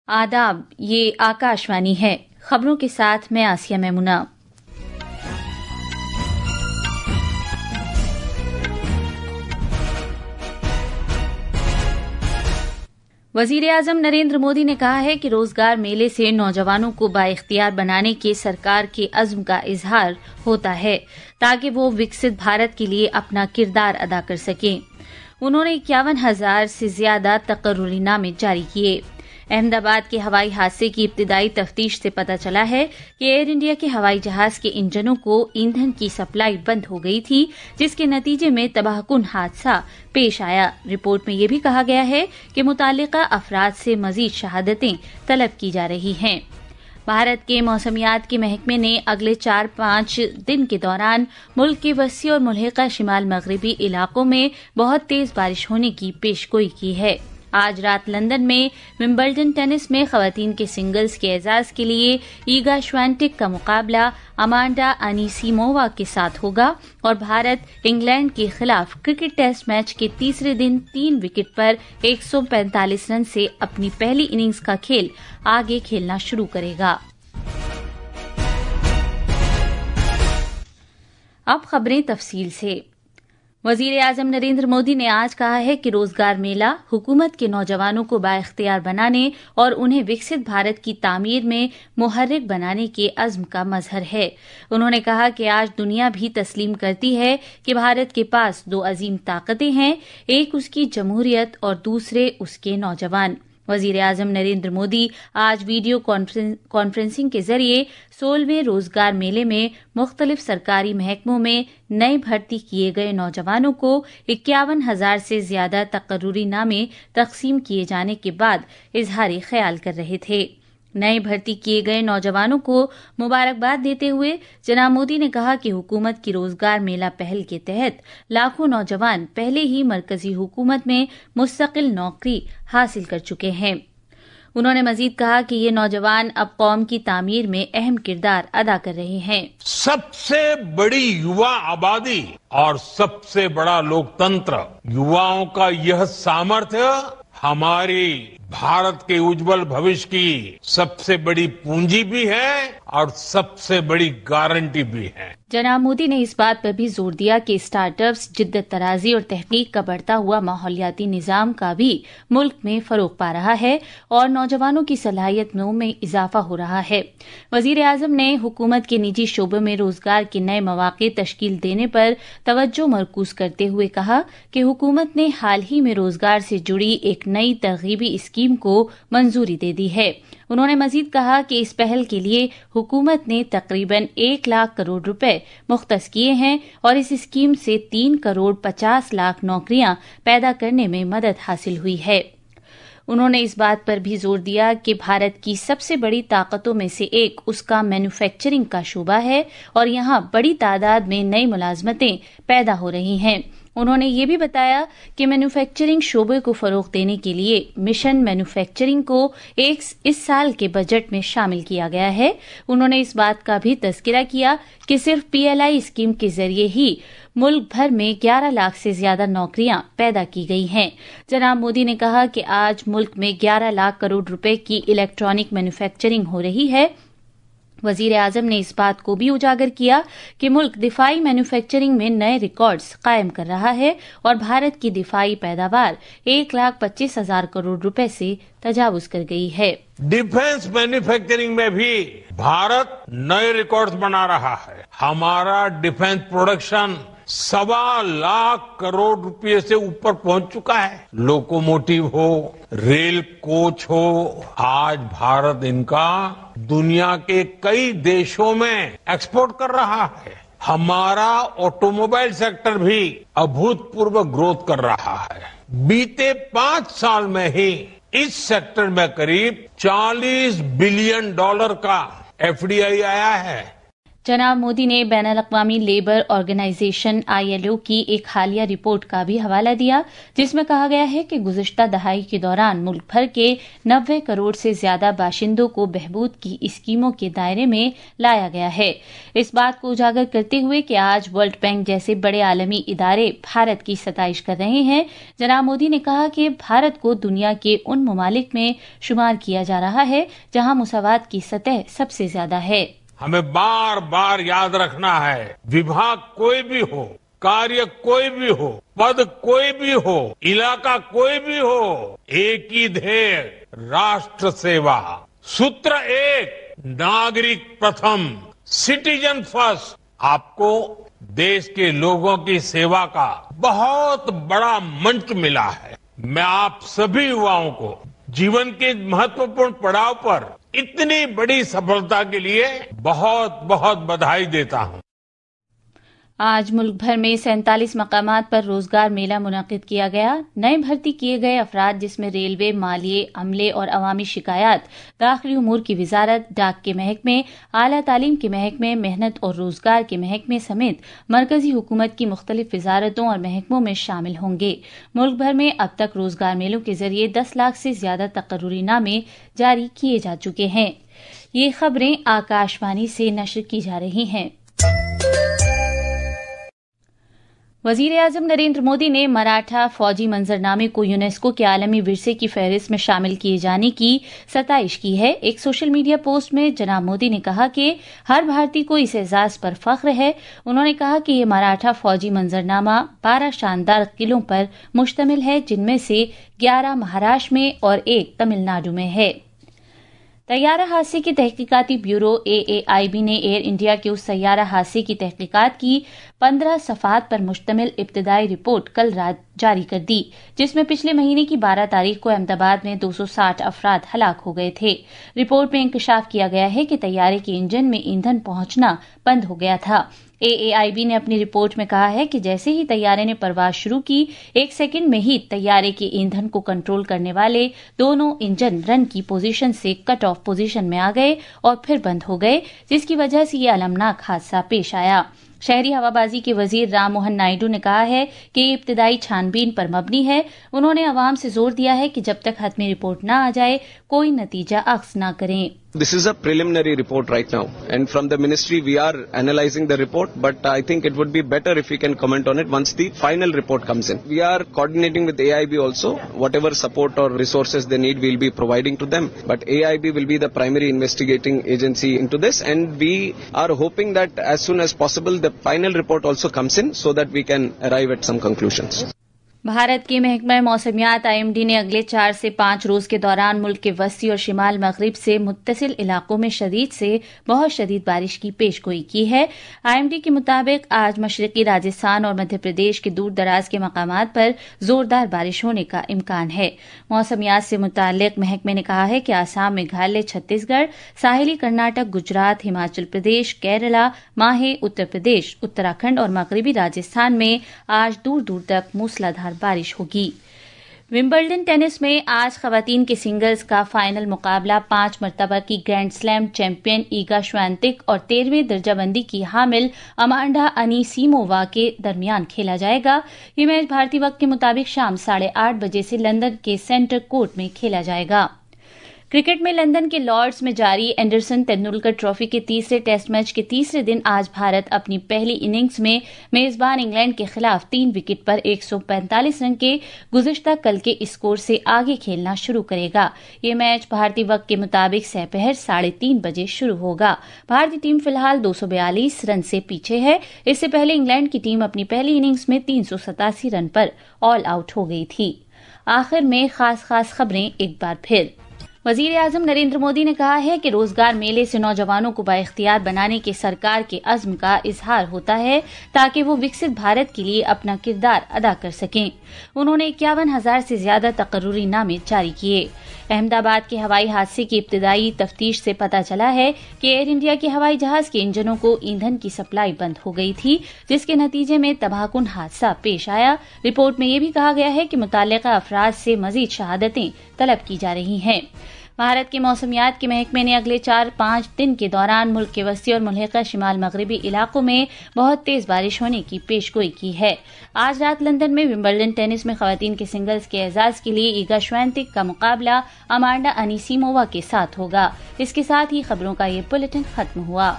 आदाब, ये आकाशवाणी है। खबरों के साथ मैं आसिया मैमुना। वजीर आजम नरेंद्र मोदी ने कहा है कि रोजगार मेले से नौजवानों को बाइख्तियार बनाने के सरकार के अज़्म का इजहार होता है ताकि वो विकसित भारत के लिए अपना किरदार अदा कर सकें। उन्होंने 51,000 से ज्यादा तकर्रुरीनामे जारी किए। अहमदाबाद के हवाई हादसे की इब्तिदाई तफ्तीश से पता चला है कि एयर इंडिया के हवाई जहाज के इंजनों को ईंधन की सप्लाई बंद हो गई थी, जिसके नतीजे में तबाहकुन हादसा पेश आया। रिपोर्ट में यह भी कहा गया है कि मुताल्लिका अफराद से मजीद शहादतें तलब की जा रही हैं। भारत के मौसमियात के महकमे ने अगले 4-5 दिन के दौरान मुल्क के वसी और मुल्हिका शिमाल मगरबी इलाकों में बहुत तेज बारिश होने की पेशगोई की है। आज रात लंदन में विंबलडन टेनिस में खवातीन के सिंगल्स के एजाज के लिए ईगा श्वांटेक का मुकाबला अमांडा अनीसिमोवा के साथ होगा और भारत इंग्लैंड के खिलाफ क्रिकेट टेस्ट मैच के तीसरे दिन 3 विकेट पर 145 रन से अपनी पहली इनिंग्स का खेल आगे खेलना शुरू करेगा। अब खबरें तफसील से। वजीर आजम नरेंद्र मोदी ने आज कहा है कि रोजगार मेला हुकूमत के नौजवानों को बाइख्तियार बनाने और उन्हें विकसित भारत की तामीर में मुहर्रिक बनाने के अज़्म का मजहर है। उन्होंने कहा कि आज दुनिया भी तस्लीम करती है कि भारत के पास 2 अजीम ताकतें हैं, एक उसकी जमहूरियत और दूसरे उसके नौजवान। वजीर आजम नरेंद्र मोदी आज वीडियो कॉन्फ्रेंसिंग के जरिए 16वें रोजगार मेले में मुख्तलिफ सरकारी महकमों में नए भर्ती किए गए नौजवानों को 51,000 से ज्यादा तकर्रुरीनामे तकसीम किए जाने के बाद इजहार ख्याल कर रहे थे। नए भर्ती किए गए नौजवानों को मुबारकबाद देते हुए जनाब मोदी ने कहा कि हुकूमत की रोजगार मेला पहल के तहत लाखों नौजवान पहले ही मरकजी हुकूमत में मुस्तकिल नौकरी हासिल कर चुके हैं। उन्होंने मजीद कहा कि ये नौजवान अब कौम की तामीर में अहम किरदार अदा कर रहे हैं। सबसे बड़ी युवा आबादी और सबसे बड़ा लोकतंत्र, युवाओं का यह सामर्थ्य हमारी भारत के उज्जवल भविष्य की सबसे बड़ी पूंजी भी है और सबसे बड़ी गारंटी भी है। जनाब मोदी ने इस बात पर भी जोर दिया कि स्टार्टअप्स, जिद्दत तराजी और तहकीक का बढ़ता हुआ माहौलियाती निजाम का भी मुल्क में फरोग पा रहा है और नौजवानों की सलाहियतों में इजाफा हो रहा है। वजीर आजम ने हुकूमत के निजी शोबे में रोजगार के नए मौके तश्कील देने पर तवज्जो मरकूज करते हुए कहा कि हुकूमत ने हाल ही में रोजगार से जुड़ी एक नई तरगीबी स्कीम को मंजूरी दे दी है। उन्होंने मजीद कहा कि इस पहल के लिए हुकूमत ने तकरीबन 1 लाख करोड़ रुपए मुख्तस किए हैं और इस स्कीम से 3 करोड़ 50 लाख नौकरियां पैदा करने में मदद हासिल हुई है। उन्होंने इस बात पर भी जोर दिया कि भारत की सबसे बड़ी ताकतों में से एक उसका मैन्युफैक्चरिंग का शोबा है और यहाँ बड़ी तादाद में नई मुलाजमतें पैदा हो रही हैं। उन्होंने ये भी बताया कि मैन्युफैक्चरिंग शोबे को फरोग देने के लिए मिशन मैन्युफैक्चरिंग को इस साल के बजट में शामिल किया गया है। उन्होंने इस बात का भी तज़किरा किया कि सिर्फ PLI स्कीम के जरिए ही मुल्क भर में 11 लाख से ज्यादा नौकरियां पैदा की गई हैं। जनाब मोदी ने कहा कि आज मुल्क में 11 लाख करोड़ रुपए की इलेक्ट्रॉनिक मैन्युफैक्चरिंग हो रही है। वजीर आजम ने इस बात को भी उजागर किया कि मुल्क दिफाई मैन्युफैक्चरिंग में नए रिकॉर्ड्स कायम कर रहा है और भारत की दिफाई पैदावार 1,25,000 करोड़ रुपए से तजावुज कर गई है। डिफेंस मैन्युफैक्चरिंग में भी भारत नए रिकॉर्ड्स बना रहा है। हमारा डिफेंस प्रोडक्शन 1.25 लाख करोड़ रुपए से ऊपर पहुंच चुका है। लोकोमोटिव हो, रेल कोच हो, आज भारत इनका दुनिया के कई देशों में एक्सपोर्ट कर रहा है। हमारा ऑटोमोबाइल सेक्टर भी अभूतपूर्व ग्रोथ कर रहा है। बीते 5 साल में ही इस सेक्टर में करीब $40 बिलियन का FDI आया है। जनाब मोदी ने बैन अल-अक़वामी लेबर ऑर्गेनाइजेशन ILO की एक हालिया रिपोर्ट का भी हवाला दिया, जिसमें कहा गया है कि गुज़िश्ता दहाई के दौरान मुल्क भर के 90 करोड़ से ज्यादा बाशिंदों को बहबूद की स्कीमों के दायरे में लाया गया है। इस बात को उजागर करते हुए कि आज वर्ल्ड बैंक जैसे बड़े आलमी इदारे भारत की सताइश कर रहे हैं, जनाब मोदी ने कहा कि भारत को दुनिया के उन ममालिक में शुमार किया जा रहा है जहां मुसावात की सतह सबसे ज्यादा है। हमें बार बार याद रखना है, विभाग कोई भी हो, कार्य कोई भी हो, पद कोई भी हो, इलाका कोई भी हो, एक ही ध्येय, राष्ट्र सेवा। सूत्र एक, नागरिक प्रथम, सिटीजन फर्स्ट। आपको देश के लोगों की सेवा का बहुत बड़ा मंच मिला है। मैं आप सभी युवाओं को जीवन के महत्वपूर्ण पड़ाव पर इतनी बड़ी सफलता के लिए बहुत बहुत बधाई देता हूं। आज मुल्क भर में 47 मकामात पर रोजगार मेला मुनाकिद किया गया। नए भर्ती किए गए अफराद, जिसमें रेलवे, मालिये, अमले और अवामी शिकायत, दाखिली उमूर की वजारत, डाक के महकमे, आला तालीम के महकमे, मेहनत और रोजगार के महकमे समेत मरकजी हुकूमत की मुख्तलिफ वजारतों और महकमों में शामिल होंगे। मुल्क भर में अब तक रोजगार मेलों के जरिए 10 लाख से ज्यादा तकर्रुरी नामे जारी किए जा चुके हैं। ये खबरें आकाशवाणी से नश्र की जा रही हैं। वज़ीर-ए-आज़म नरेंद्र मोदी ने मराठा फौजी मंजरनामे को यूनेस्को के आलमी विरसे की फहरिस्त में शामिल किए जाने की सताइश की है। एक सोशल मीडिया पोस्ट में जनाब मोदी ने कहा कि हर भारतीय को इस एजाज पर फख्र है। उन्होंने कहा कि ये मराठा फौजी मंजरनामा 12 शानदार किलों पर मुश्तमिल है, जिनमें से 11 महाराष्ट्र में और 1 तमिलनाडु में है। तैयारा हादसे की तहकीकाती ब्यूरो AAIB ने एयर इंडिया के उस तैयारा हादसे की तहकीकात की 15 सफ़ात पर मुश्तमिल इब्तिदाई रिपोर्ट कल रात जारी कर दी, जिसमें पिछले महीने की 12 तारीख को अहमदाबाद में 260 अफराद हलाक हो गए थे। रिपोर्ट में इंकशाफ किया गया है कि तैयारे के इंजन में ईंधन पहुंचना बंद हो गया था। AAIB ने अपनी रिपोर्ट में कहा है कि जैसे ही तैयारे ने परवाज शुरू की, 1 सेकंड में ही तैयारे के ईंधन को कंट्रोल करने वाले दोनों इंजन रन की पोजीशन से कट ऑफ पोजीशन में आ गए और फिर बंद हो गए, जिसकी वजह से ये अलमनाक हादसा पेश आया। शहरी हवाबाजी के वजीर राम मोहन नायडू ने कहा है कि ये इब्तिदाई छानबीन पर मबनी है। उन्होंने अवाम से जोर दिया है कि जब तक हतमी रिपोर्ट न आ जाए, कोई नतीजा अख्ज़ न करें। This is a preliminary report right now, and from the ministry we are analyzing the report, but I think it would be better if we can comment on it once the final report comes in. We are coordinating with AIB also. Whatever support or resources they need, we'll be providing to them. But AIB will be the primary investigating agency into this, and we are hoping that as soon as possible the final report also comes in so that we can arrive at some conclusions. Bharat के महकमा मौसमियात IMD ने अगले 4 से 5 रोज के दौरान मुल्क के वस्ती और शिमाल मगरिब से मुत्तसिल इलाकों में शदीद से बहुत शदीद बारिश की पेशगोई की है। IMD के मुताबिक आज मशरकी राजस्थान और मध्य प्रदेश के दूर दराज के मकामात पर जोरदार बारिश होने का इम्कान है। मौसमियात से मुताल्लिक महकमे ने कहा है कि आसाम, मेघालय, छत्तीसगढ़, साहिली कर्नाटक, गुजरात, हिमाचल प्रदेश, केरला, माहे, उत्तर प्रदेश, उत्तराखंड और मगरबी राजस्थान में आज दूर दूर तक मूसलाधार बारिश होगी। विंबलडन टेनिस में आज खवातीन के सिंगल्स का फाइनल मुकाबला 5 मरतबा की ग्रैंड स्लैम चैंपियन ईगा श्वांतिक और 13वें दर्जाबंदी की हामिल अमांडा अनीसीमोवा के दरमियान खेला जाएगा। ये मैच भारतीय वक्त के मुताबिक शाम 8:30 बजे से लंदन के सेंटर कोर्ट में खेला जाएगा। क्रिकेट में लंदन के लॉर्ड्स में जारी एंडरसन तेंदुलकर ट्रॉफी के तीसरे टेस्ट मैच के तीसरे दिन आज भारत अपनी पहली इनिंग्स में मेजबान इंग्लैंड के खिलाफ 3 विकेट पर 145 रन के गुज़िश्ता कल के स्कोर से आगे खेलना शुरू करेगा। ये मैच भारतीय वक्त के मुताबिक दोपहर 3:30 बजे शुरू होगा। भारतीय टीम फिलहाल 242 रन से पीछे है। इससे पहले इंग्लैंड की टीम अपनी पहली इनिंग्स में 387 रन पर ऑल आउट हो गई थी। आखिर में खास खबरें एक बार फिर। वज़ीर-ए-आज़म नरेंद्र मोदी ने कहा है कि रोजगार मेले से नौजवानों को बाइख्तियार बनाने के सरकार के अज़्म का इजहार होता है ताकि वो विकसित भारत के लिए अपना किरदार अदा कर सकें। उन्होंने 51,000 से ज्यादा तकर्रुरी नामे जारी किए। अहमदाबाद के हवाई हादसे की इब्तिदाई तफ्तीश से पता चला है कि एयर इंडिया के हवाई जहाज के इंजनों को ईंधन की सप्लाई बंद हो गई थी, जिसके नतीजे में तबाहकुन हादसा पेश आया। रिपोर्ट में यह भी कहा गया है कि मुतल्लिका अफराद से मजीद शहादतें तलब की जा रही हैं। بھارت کے موسمیات کے محکمے نے اگلے 4-5 دن کے دوران ملک کے وسطی اور ملحقہ شمال مغربی علاقوں میں بہت تیز بارش ہونے کی پیشگوئی کی ہے۔ آج رات لندن میں ومبلڈن ٹینس میں خواتین کے سنگلز کے اعزاز کے لیے ایگا شوینتک کا مقابلہ امانڈا انیسیمووا کے ساتھ ہوگا۔ اس کے ساتھ ہی خبروں کا یہ بلیٹن ختم ہوا۔